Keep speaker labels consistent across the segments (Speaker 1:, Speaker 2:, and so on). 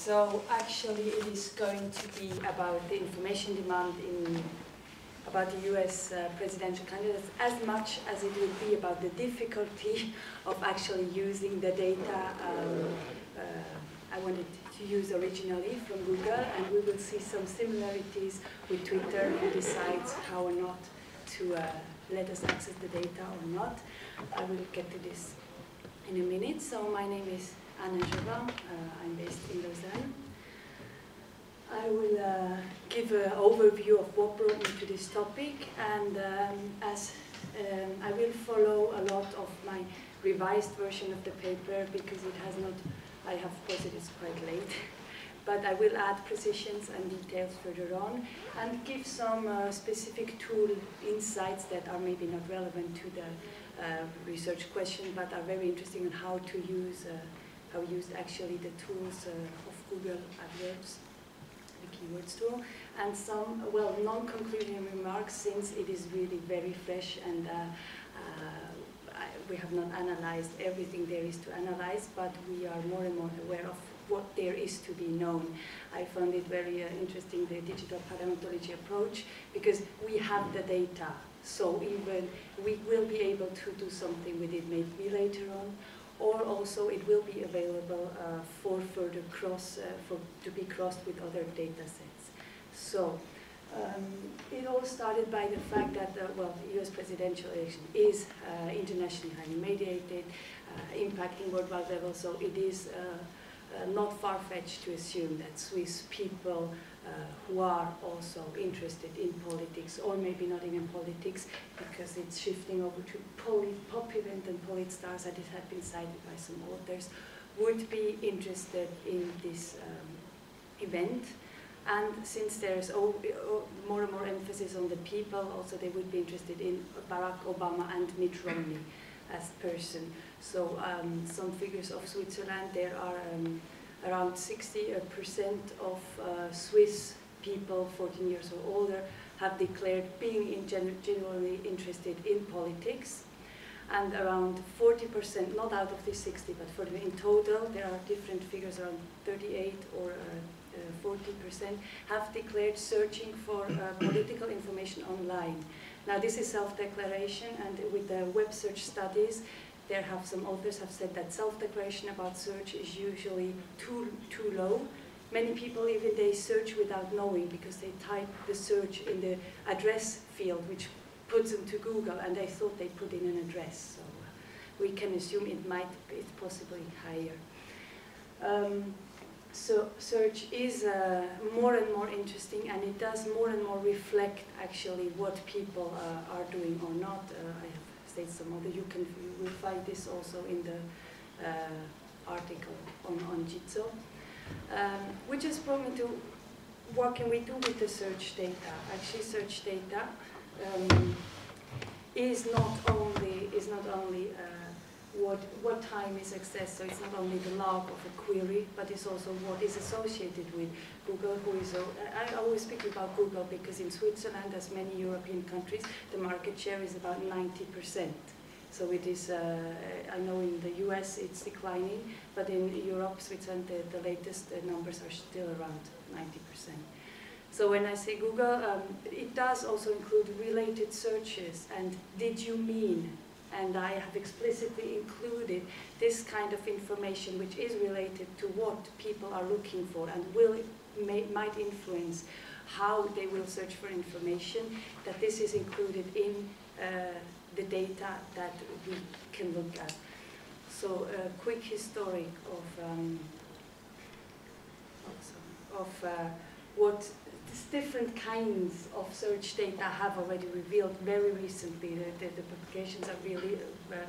Speaker 1: So actually it is going to be about the information demand about the US presidential candidates as much as it will be about the difficulty of actually using the data I wanted to use originally from Google, and we will see some similarities with Twitter, who decides how or not to let us access the data or not. I will get to this in a minute. So my name is Jobin. I'm based in Lausanne. I will give an overview of what brought me to this topic, and I will follow a lot of my revised version of the paper because it has not, I have posted it quite late, but I will add precisions and details further on and give some specific tool insights that are maybe not relevant to the research question, but are very interesting on how to use actually the tools of Google AdWords, the keywords tool, and some, well, non-conclusion remarks, since it is really very fresh and we have not analyzed everything there is to analyze, but we are more and more aware of what there is to be known. I found it very interesting, the digital parametology approach, because we have the data, so even we will be able to do something with it maybe later on, or also it will be available for further to be crossed with other data sets. So it all started by the fact that well, the US presidential election is internationally highly mediated, impacting worldwide level, so it is not far-fetched to assume that Swiss people who are also interested in politics, or maybe not even politics, because it's shifting over to pop event and polit stars, that it had been cited by some authors, would be interested in this event. And since there's more and more emphasis on the people, also they would be interested in Barack Obama and Mitt Romney as person. So some figures of Switzerland, there are around 60% of Swiss people 14 years or older have declared being genuinely interested in politics. And around 40%, not out of the 60, but for in total, there are different figures, around 38 or 40% have declared searching for political information online. Now this is self-declaration, and with the web search studies, there have some authors have said that self-declaration about search is usually too low. Many people even they search without knowing, because they type the search in the address field, which puts them to Google, and they thought they put in an address. So we can assume it's possibly higher. So search is more and more interesting, and it does more and more reflect actually what people are doing or not. I have stated some other, you will find this also in the article on JITSO. Which has brought me to what can we do with the search data. Actually, search data is not only what time is accessed, so it's not only the log of a query, but it's also what is associated with Google, who is, I always speak about Google because in Switzerland, as many European countries, the market share is about 90%. So it is, I know in the US it's declining, but in Europe, Switzerland, the latest numbers are still around 90%. So when I say Google, it does also include related searches, and did you mean? And I have explicitly included this kind of information which is related to what people are looking for and might influence how they will search for information, that this is included in the data that we can look at. So a quick historic of what these different kinds of search data have already revealed very recently. The publications are really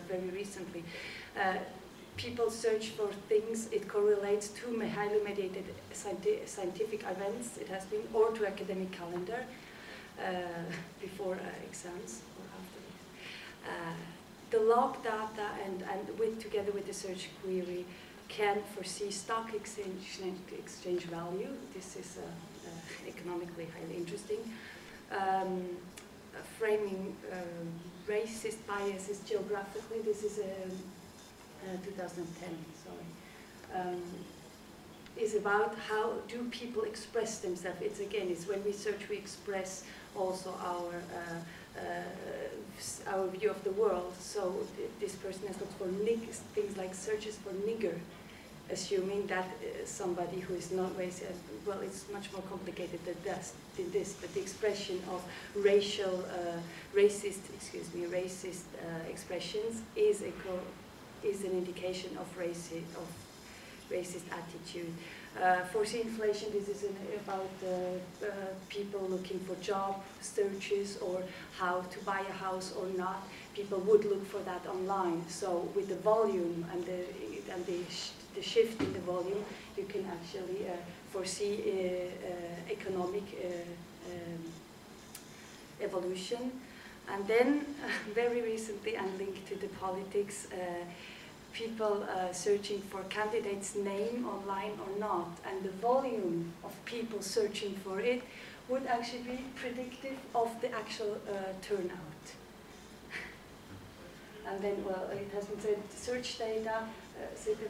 Speaker 1: very recently. People search for things, it correlates to highly mediated scientific events, it has been, or to academic calendar before exams or after. The log data and together with the search query can foresee stock exchange value. This is economically highly interesting. Framing racist biases geographically. This is 2010, sorry. is about how do people express themselves. It's again, it's when we search, we express also our view of the world. So this person has looked for things like searches for nigger, assuming that somebody who is not racist, well, it's much more complicated than this, but the expression of racist expressions is an indication of racist attitude. Foresee inflation, this is about people looking for job searches or how to buy a house or not. People would look for that online. So with the volume and the shift in the volume, you can actually foresee economic evolution. And then, very recently, and linked to the politics, people searching for candidates' name online or not, and the volume of people searching for it would actually be predictive of the actual turnout. And then, well, it has been said, search data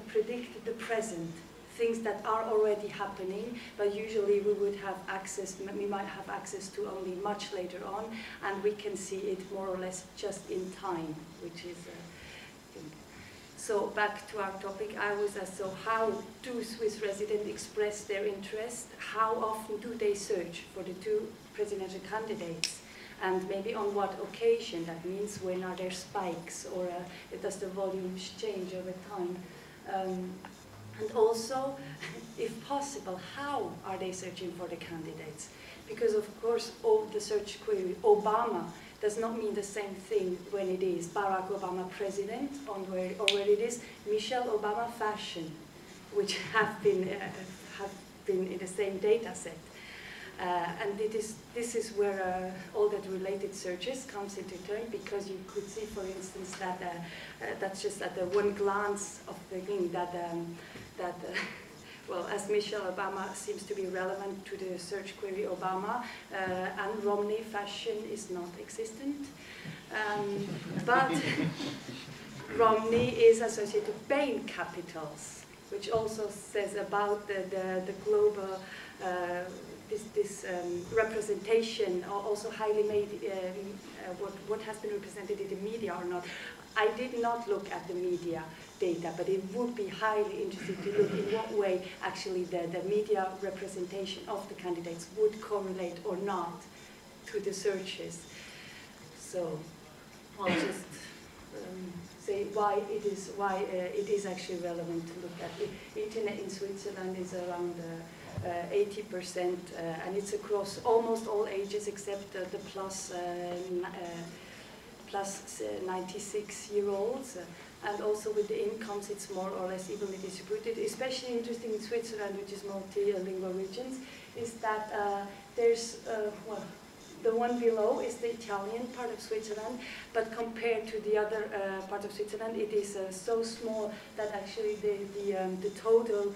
Speaker 1: predict the present, things that are already happening, but usually we might have access to only much later on, and we can see it more or less just in time, which is so back to our topic, I was asked, so how do Swiss residents express their interest? How often do they search for the two presidential candidates? And maybe on what occasion? That means when are there spikes, or does the volume change over time? And also, if possible, how are they searching for the candidates? Because of course, the search query, Obama, does not mean the same thing when it is Barack Obama president, or where it is Michelle Obama fashion, which have been in the same data set. And this is where all that related searches comes into turn, because you could see, for instance, that that's just at the one glance of the thing that well, as Michelle Obama seems to be relevant to the search query Obama, and Romney fashion is not existent. But Romney is associated to Bain capitals, which also says about the global, this representation, also highly made, what has been represented in the media or not. I did not look at the media data, but it would be highly interesting to look in what way actually the media representation of the candidates would correlate or not to the searches. So I'll just say why it is actually relevant to look at it. Internet in Switzerland is around 80%, and it's across almost all ages except the plus 96-year-olds. And also with the incomes, it's more or less evenly distributed. Especially interesting in Switzerland, which is multilingual regions, is that there's, well, the one below is the Italian part of Switzerland, but compared to the other part of Switzerland, it is so small that actually the total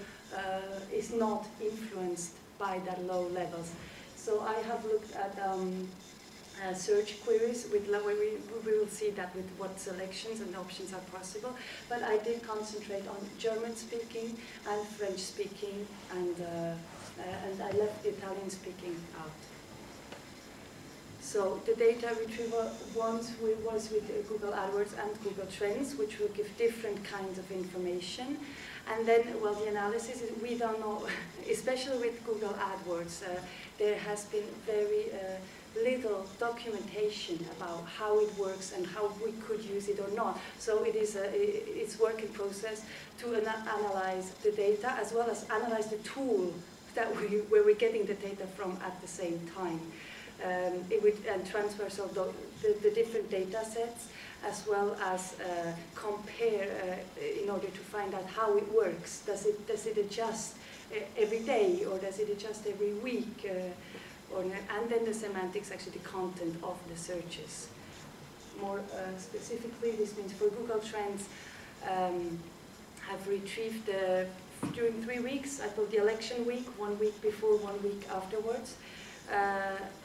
Speaker 1: is not influenced by that low levels. So I have looked at search queries where we will see that with what selections and options are possible. But I did concentrate on German-speaking and French-speaking, and I left the Italian-speaking out. So the data retrieval was with Google AdWords and Google Trends, which will give different kinds of information. And then, well, the analysis is, we don't know, especially with Google AdWords, there has been very little documentation about how it works and how we could use it or not. So it's work in process to analyze the data as well as analyze the tool that where we're getting the data from at the same time. And transfer so the different data sets, as well as compare in order to find out how it works. Does it adjust every day, or does it adjust every week? And then the semantics, actually the content of the searches. More specifically, this means for Google Trends, have retrieved during 3 weeks, I thought the election week, 1 week before, 1 week afterwards,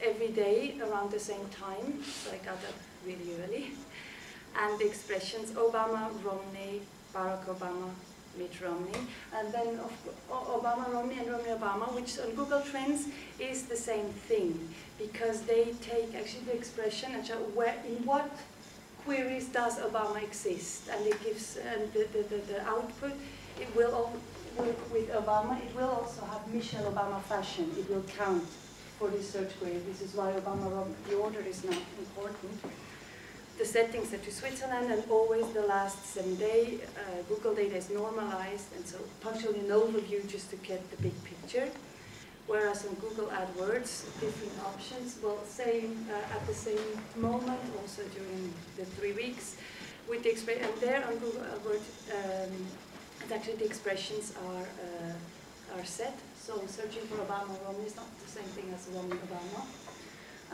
Speaker 1: every day around the same time, so I got up really early. And the expressions Obama, Romney, Barack Obama, Mitt Romney, and then Obama, Romney, and Romney, Obama, which on Google Trends is the same thing, because they take actually the expression and show where, in what queries does Obama exist, and it gives the output. It will all work with Obama. It will also have Michelle Obama fashion. It will count for this search query. This is why Obama, the order is not important. The settings are to Switzerland, and always the last 7 days. Google data is normalized, and so punctually an overview just to get the big picture. Whereas on Google AdWords, different options, well, same at the same moment, also during the 3 weeks, with the and there on Google AdWords, actually the expressions are set. So searching for Obama Romney is not the same thing as Romney Obama.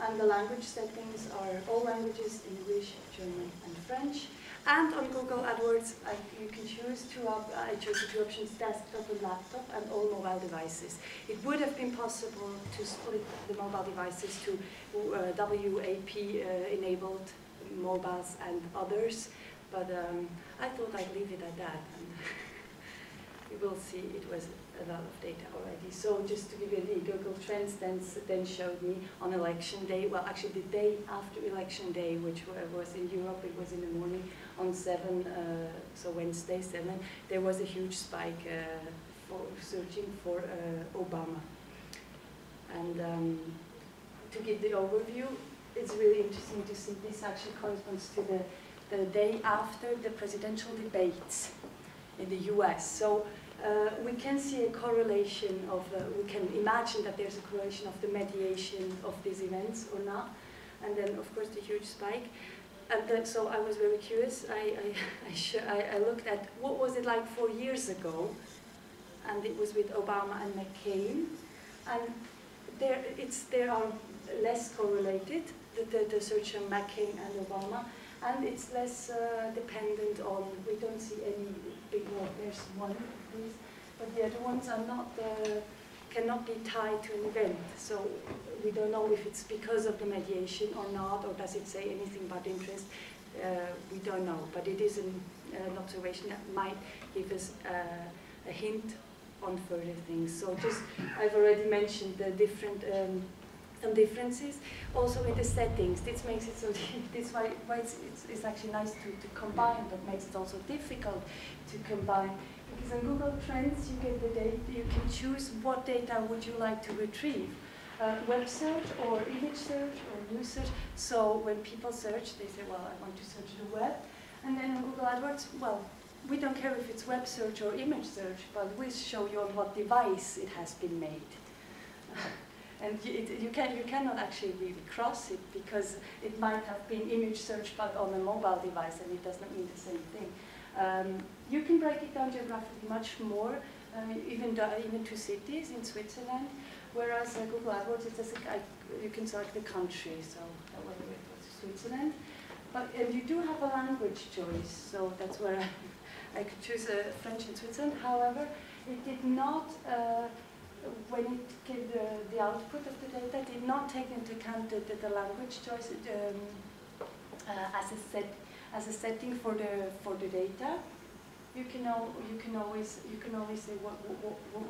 Speaker 1: And the language settings are all languages, English, German, and French. And on Google AdWords, you can choose I chose the 2 options, desktop and laptop, and all mobile devices. It would have been possible to split the mobile devices to WAP-enabled mobiles and others, but I thought I'd leave it at that. And you will see it was a lot of data already. So just to give you the Google Trends then showed me on election day, well actually the day after election day, which was in Europe, it was in the morning on 7, so Wednesday 7, there was a huge spike for searching for Obama. And to give the overview, it's really interesting to see this actually corresponds to the day after the presidential debates in the US. So we can see a correlation of, we can imagine that there's a correlation of the mediation of these events or not. And then, of course, the huge spike. And then, so I was very curious. I looked at what was it like 4 years ago. And it was with Obama and McCain. And they are less correlated, the search on McCain and Obama. And it's less dependent on, we don't see any big one. There's one, please. But the other ones are not, cannot be tied to an event. So we don't know if it's because of the mediation or not, or does it say anything about interest. We don't know. But it is an observation that might give us a hint on further things. So just, I've already mentioned the different some differences. Also with the settings, this makes it so, this why it's actually nice to combine, but makes it also difficult to combine. Because on Google Trends, you get the data, you can choose what data would you like to retrieve. Web search or image search or news search. So when people search, they say, well, I want to search the web. And then on Google AdWords, well, we don't care if it's web search or image search, but we show you on what device it has been made. And you cannot actually really cross it, because it might have been image search but on a mobile device, and it does not mean the same thing. You can break it down geographically much more, even to cities in Switzerland, whereas Google AdWords, it says you can select the country, so whether it was Switzerland. But you do have a language choice, so that's where I could choose French in Switzerland. However, it did not, when it gave the output of the data, did not take into account the language choice as a setting for the data. You can always say what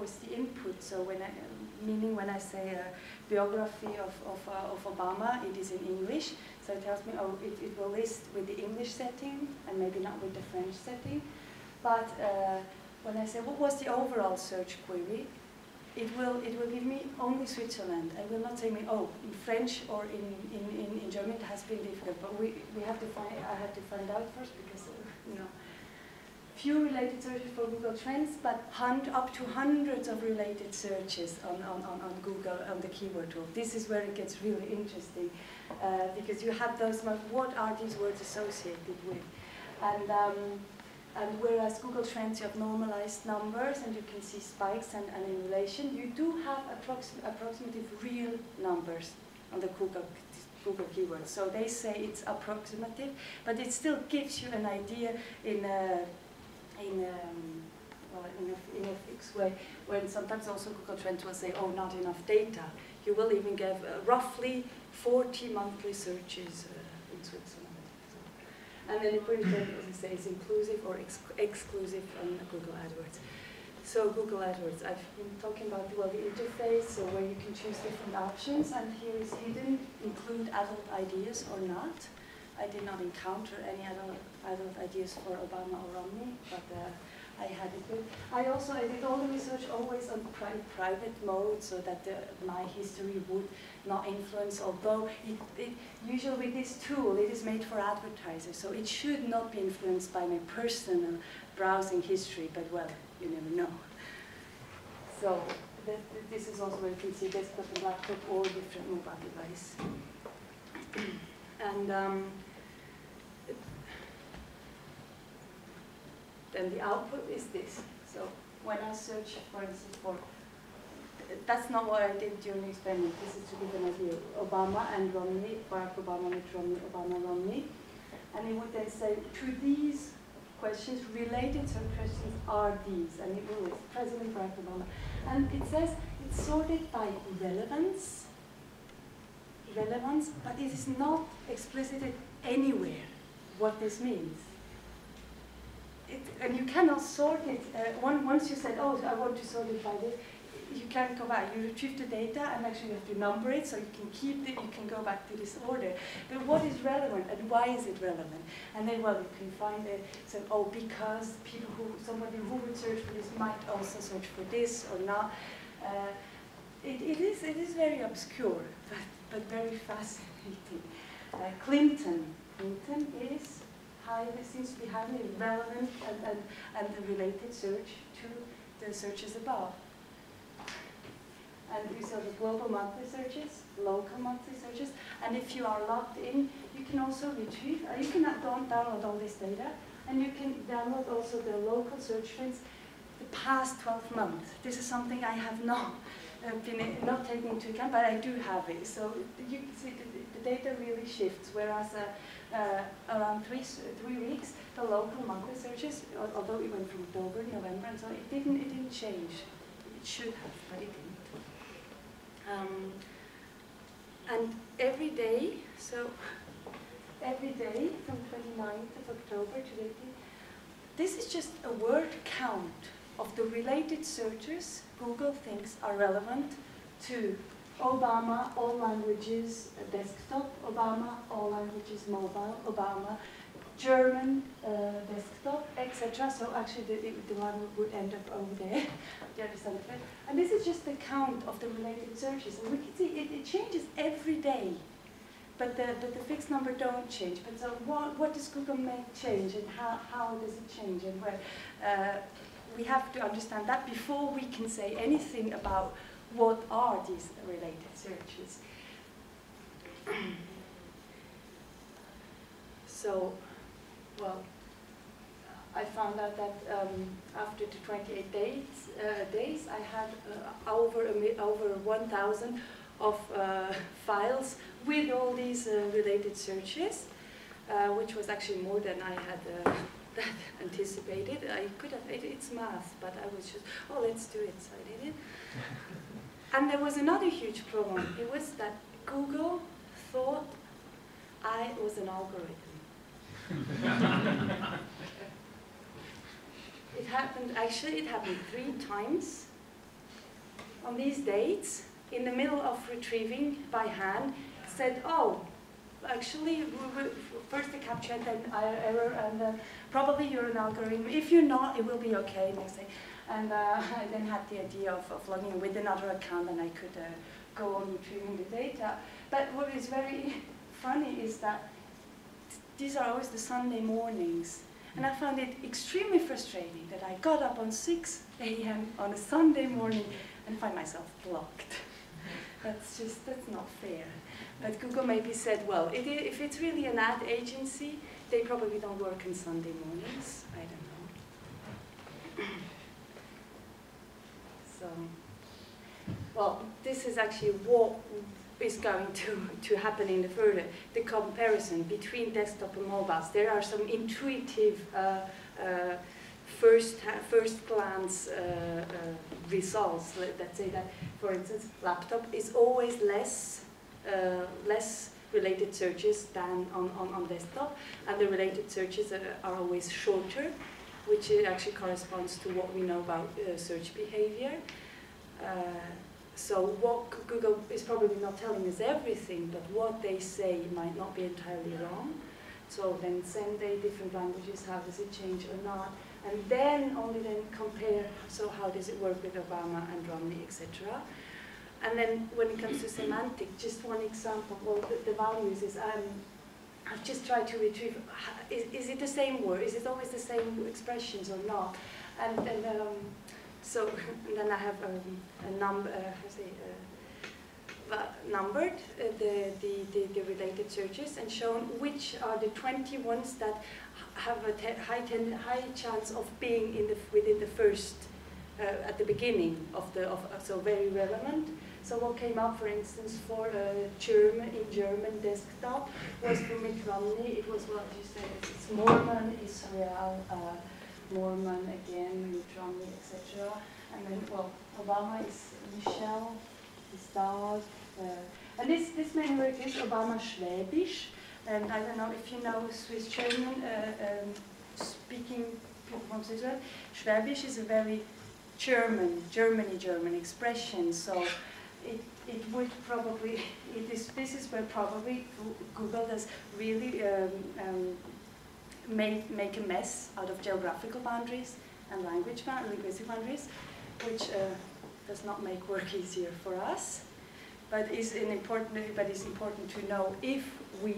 Speaker 1: was the input. So when I say biography of Obama, it is in English. So it tells me, oh, it will list with the English setting and maybe not with the French setting. But when I say what was the overall search query, it will give me only Switzerland. It will not say me, oh, in French or in German it has been difficult. But we have to find. I have to find out first, because few related searches for Google Trends, but up to hundreds of related searches on Google on the keyword tool. This is where it gets really interesting, because you have those. What are these words associated with? And whereas Google Trends, you have normalized numbers and you can see spikes and in relation, you do have approximative real numbers on the Google keywords. So they say it's approximative, but it still gives you an idea in a fixed way. When sometimes also Google Trends will say, oh, not enough data. You will even give roughly 40 monthly searches in Switzerland. And then the question, as I say, is inclusive or exclusive on Google AdWords. So Google AdWords, I've been talking about, well, the interface, so where you can choose different options, and here is hidden, include adult ideas or not. I did not encounter any adult ideas for Obama or Romney, but I had it good. I did all the research always on private mode, so that my history would not influence, although usually with this tool, it is made for advertisers, so it should not be influenced by my personal browsing history, but well, you never know. So this is also where you can see desktop and laptop or different mobile device. And then the output is this. So when I search, for instance, for, that's not what I did during the experiment. This is to give an idea. Obama and Romney, Barack Obama, Mitt Romney, Obama, Romney. And it would then say, to these questions, related to questions are these. And it will list President Barack Obama. And it says it's sorted by relevance, but it is not explicited anywhere what this means. And you cannot sort it, once you said, oh, I want to sort it by this, you can't go back. You retrieve the data and actually you have to number it so you can keep it, you can go back to this order. But what is relevant and why is it relevant? And then, well, you can find it, so, oh, because somebody who would search for this might also search for this or not. It is very obscure, but very fascinating. Clinton is seems to be highly relevant and the related search to the searches above. And these are the global monthly searches, local monthly searches, and if you are logged in, you can also retrieve, you can download all this data, and you can download also the local search trends the past 12 months. This is something I have not not taken into account, but I do have it. So you can see the data really shifts, whereas around 3 weeks, the local monthly searches, although it went from October, November, and so it didn't change. It should have, but it didn't. And every day, so every day from 29th of October to 18th, this is just a word count of the related searches Google thinks are relevant to Obama, all languages, desktop, Obama, all languages, mobile, Obama, German, desktop, etc. So actually the one would end up over there, the other side of it. And this is just the count of the related searches. And we can see it changes every day. But the fixed number don't change. But so what does Google make change and how does it change? And we have to understand that before we can say anything about what are these related searches. So, well, I found out that after the 28 days, I had over 1,000 of files with all these related searches, which was actually more than I had anticipated. I could have, it's math, but I was just, oh, let's do it, so I did it. And there was another huge problem. It was that Google thought I was an algorithm. It happened 3 times on these dates. In the middle of retrieving by hand, said, oh, actually, first a captcha and then error, and probably you're an algorithm. If you're not, it will be okay, next day. And I then had the idea of logging in with another account, and I could go on retrieving the data. But what is very funny is that these are always the Sunday mornings. And I found it extremely frustrating that I got up on 6 a.m. on a Sunday morning and find myself blocked. That's not fair. But Google maybe said, well, if it's really an ad agency, they probably don't work on Sunday mornings. I don't know. So, well, this is actually what is going to happen in the further, the comparison between desktop and mobiles. There are some intuitive first glance results that say that, for instance, laptop is always less related searches than on desktop, and the related searches are always shorter, which actually corresponds to what we know about search behavior. So what Google is probably not telling us everything, but what they say might not be entirely wrong. So then send a different languages, how does it change or not? And then only then compare, so how does it work with Obama and Romney, etc. And then when it comes to semantic, just one example, well, the values is, I've just tried to retrieve, is it the same word? Is it always the same expressions or not? And so and then I have a number, numbered the related searches and shown which are the 20 ones that have a high chance of being within the first, at the beginning of so very relevant. So what came up, for instance, for German desktop was for Mitt Romney. It was what you said. It's Mormon, Israel, Mormon again, Mitt Romney, etc. And then, well, Obama is Michelle, his dog. And this main word is Obama Schwäbisch. And I don't know if you know Swiss German speaking people from Switzerland. Schwäbisch is a very German expression. So it would probably, this is where probably Google does really make a mess out of geographical boundaries and linguistic boundaries, which does not make work easier for us, but is important to know if we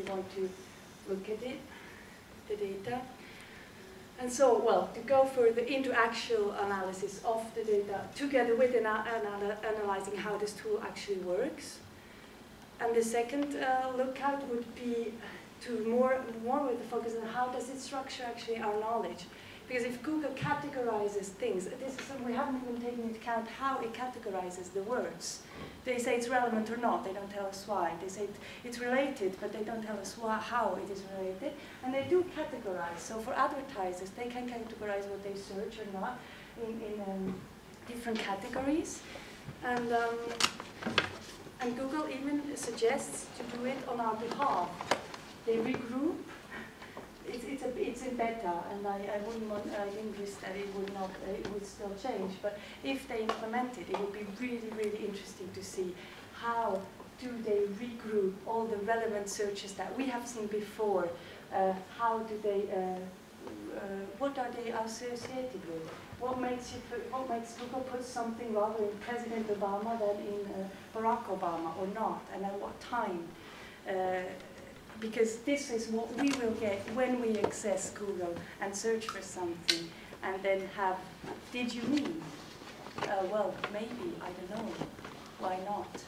Speaker 1: want to look at it, the data. And so, well, to go further into actual analysis of the data, together with analyzing how this tool actually works. And the second lookout would be to more with the focus on how does it structure actually our knowledge. Because if Google categorizes things, we haven't even taken into account how it categorizes the words. They say it's relevant or not, they don't tell us why. They say it's related, but they don't tell us how it is related. And they do categorize. So for advertisers, they can categorize what they search or not in different categories. And Google even suggests to do it on our behalf. They regroup. It's in beta, and I didn't risk that it would still change. But if they implement it, it would be really, really interesting to see how do they regroup all the relevant searches that we have seen before. How do they? What are they associated with? What makes Google put something rather in President Obama than in Barack Obama or not, and at what time? Because this is what we will get when we access Google and search for something, and then have, did you mean? Well, maybe, I don't know. Why not?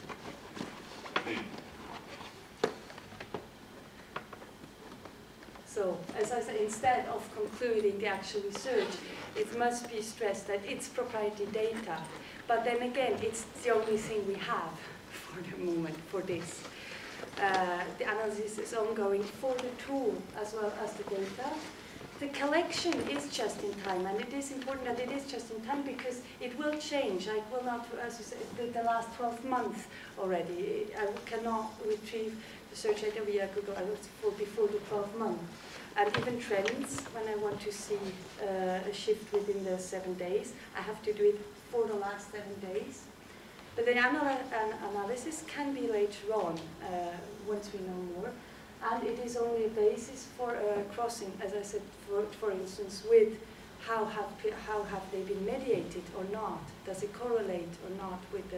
Speaker 1: So, as I said, instead of concluding the actual research, it must be stressed that it's proprietary data. But then again, it's the only thing we have for the moment, for this. The analysis is ongoing for the tool as well as the data. The collection is just in time, and it is important that it is just in time because it will change. I will not, as you said, the last 12 months already. I cannot retrieve the search data via Google before the 12 months. And even trends, when I want to see a shift within the 7 days, I have to do it for the last 7 days. But the analysis can be later on, once we know more. And it is only a basis for crossing, as I said, for instance, with how have they been mediated or not? Does it correlate or not with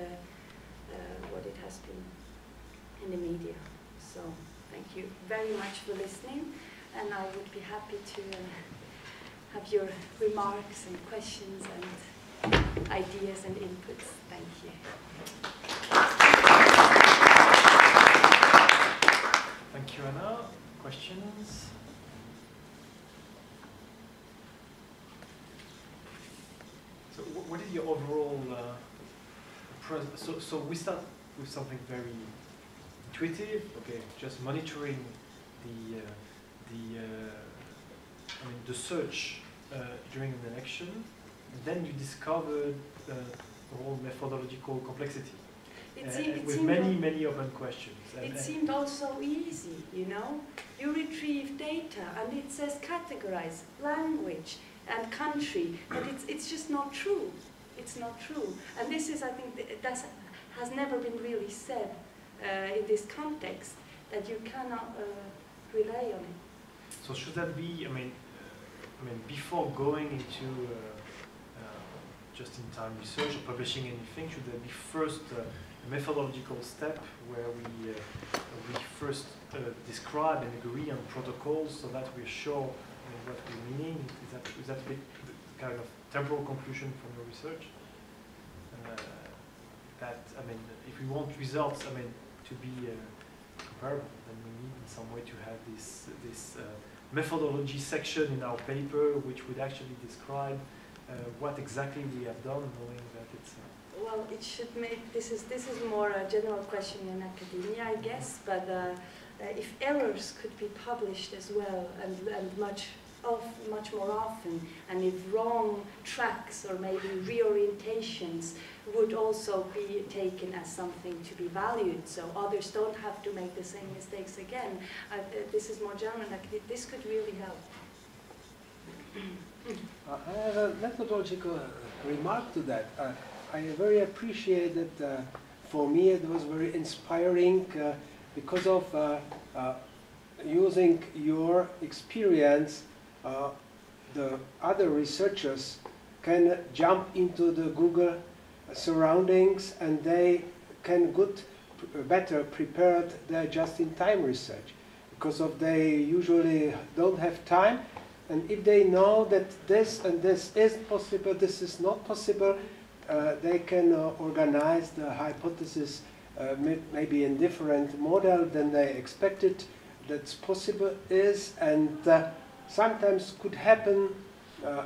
Speaker 1: what it has been in the media? So thank you very much for listening, and I would be happy to have your remarks and questions and ideas and inputs. Thank you.
Speaker 2: Thank you, Anna. Questions? So what is your overall so we start with something very intuitive, okay, just monitoring the search during an election, and then you discovered the whole methodological complexity. with many open questions.
Speaker 1: It seemed also easy, you know. You retrieve data and it says categorize, language and country, but it's just not true. It's not true. And this is, I think, that has never been really said in this context, that you cannot rely on it.
Speaker 2: So should that be, I mean, before going into just-in-time research or publishing anything, should there be first a methodological step where we first describe and agree on protocols so that we're sure what we're meaning? Is that the kind of temporal conclusion from your research? That, I mean, if we want results, I mean, to be comparable, then we need in some way to have this methodology section in our paper which would actually describe what exactly we have done, knowing that it's...
Speaker 1: Well, it should make, this is more a general question in academia, I guess, but if errors could be published as well and much more often, and if wrong tracks or maybe reorientations would also be taken as something to be valued, so others don't have to make the same mistakes again. This is more general, like this could really help.
Speaker 3: I have a methodological remark to that. I very appreciate that. For me, it was very inspiring because of using your experience. The other researchers can jump into the Google surroundings and they can better prepare their just-in-time research because they usually don't have time, and if they know that this and this is possible, this is not possible, they can organize the hypothesis maybe in different model than they expected that's possible is, and sometimes could happen.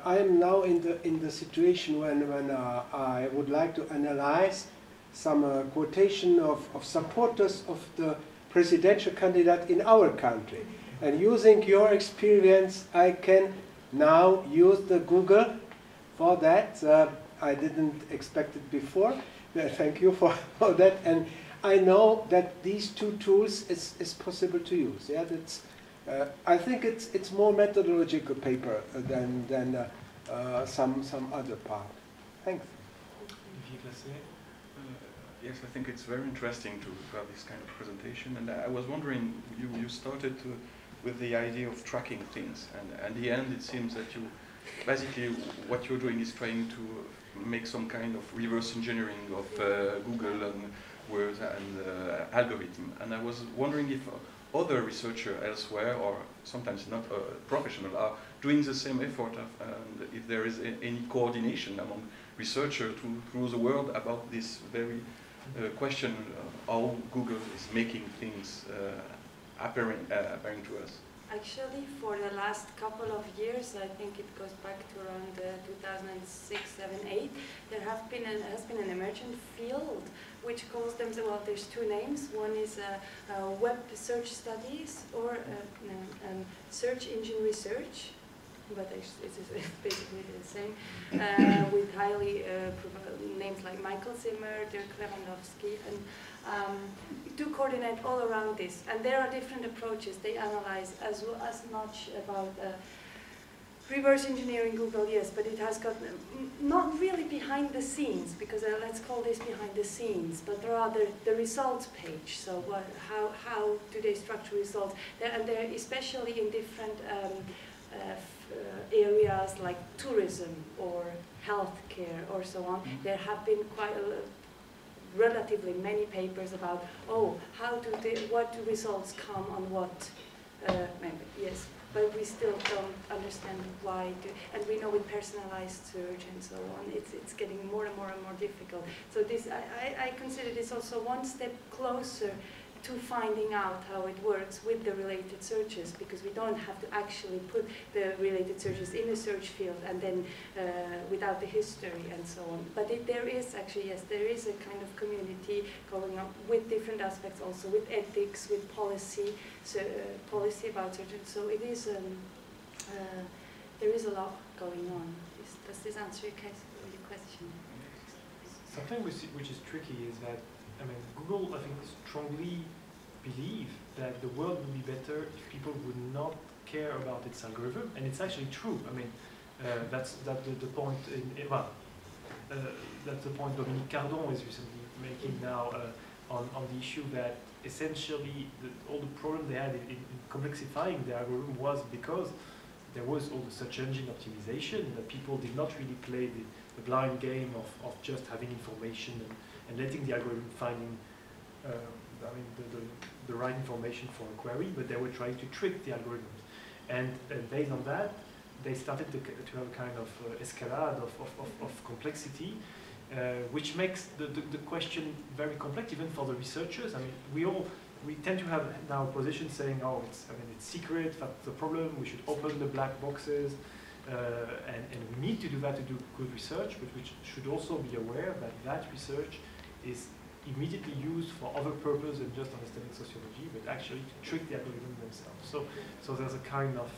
Speaker 3: I am now in the situation when I would like to analyze some quotation of supporters of the presidential candidate in our country. And using your experience, I can now use the Google for that. I didn't expect it before. Thank you for that. And I know that these two tools is possible to use. Yeah, that's. I think it's more methodological paper than some other part. Thanks.
Speaker 4: Yes, I think it's very interesting to have this kind of presentation. And I was wondering, you started with the idea of tracking things, and at the end it seems that you basically what you're doing is trying to make some kind of reverse engineering of Google and words and algorithm. And I was wondering if other researchers elsewhere, or sometimes not professional, are doing the same effort, and if there is any coordination among researchers through the world about this very question how Google is making things apparent to us.
Speaker 1: Actually, for the last couple of years, I think it goes back to around 2006, 7, 8, there has been an emergent field which calls them, well, there's two names. One is web search studies or search engine research, but it's basically the same, with highly names like Michael Zimmer, Dirk Lewandowski, and do coordinate all around this. And there are different approaches. They analyze as much about reverse engineering Google, yes, but it has got not really behind the scenes, because let's call this behind the scenes, but rather the results page. So how do they structure results? And they're especially in different areas like tourism or healthcare or so on. There have been quite relatively many papers about, what do results come on what, yes, but we still don't understand why, and we know with personalized search and so on, it's getting more and more and more difficult. So this, I consider this also one step closer to finding out how it works with the related searches, because we don't have to actually put the related searches in a search field and then without the history and so on. But there is actually, yes, there is a kind of community going on with different aspects, also with ethics, with policy, so, policy about searches. So it is, there is a lot going on. Does this answer your question?
Speaker 2: Something which is tricky is that I mean, Google, I think, strongly believe that the world would be better if people would not care about its algorithm, and it's actually true. I mean, that's the point that's the point Dominique Cardon is recently making now on the issue that essentially all the problem they had in complexifying the algorithm was because there was all the search engine optimization, that people did not really play the blind game of just having information and letting the algorithm finding the right information for a query, but they were trying to trick the algorithms. And based on that, they started to have a kind of escalade of complexity, which makes the question very complex even for the researchers. I mean, we tend to have now a position saying, oh, it's secret, that's the problem, we should open the black boxes, and we need to do that to do good research, but we should also be aware that that research is immediately used for other purposes than just understanding sociology, but actually to trick the algorithm themselves. So there's a kind of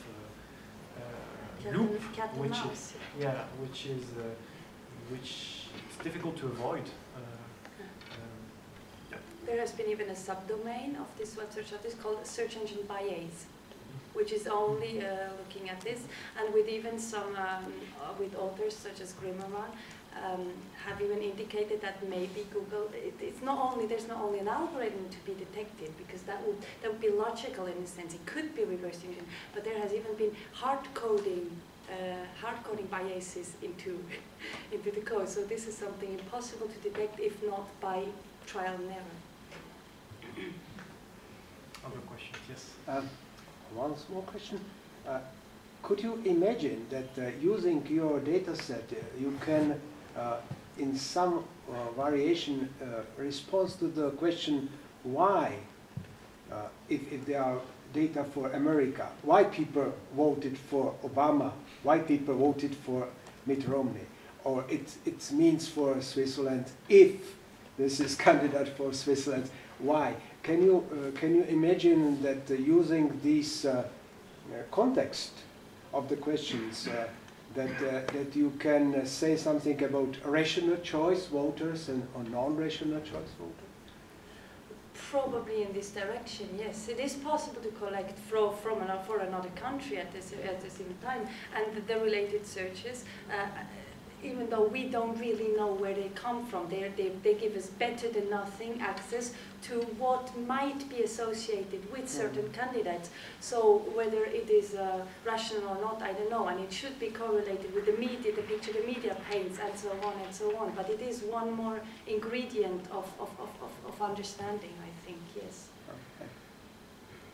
Speaker 2: loop, which is difficult to avoid.
Speaker 1: There has been even a subdomain of this web search artist called search engine bias, which is only looking at this, and with even some with authors such as Grimmerman have even indicated that maybe Google, there's not only an algorithm to be detected, because that would be logical in a sense. It could be reverse engineering, but there has even been hard coding biases into the code. So this is something impossible to detect if not by trial and error.
Speaker 2: Other questions? Yes.
Speaker 3: One small question. Could you imagine that using your data set, you can, in some variation, respond to the question why, if there are data for America, why people voted for Obama, why people voted for Mitt Romney, or it means for Switzerland, if this is candidate for Switzerland, why? Can you imagine that using this context of the questions, that you can say something about rational choice voters and or non-rational choice voters?
Speaker 1: Probably in this direction, yes. It is possible to collect for another country at the same time, and the related searches. Even though we don't really know where they come from, they give us better than nothing access to what might be associated with certain candidates. So whether it is rational or not, I don't know, and it should be correlated with the media, the picture the media paints, and so on and so on. But it is one more ingredient of understanding, I think, yes.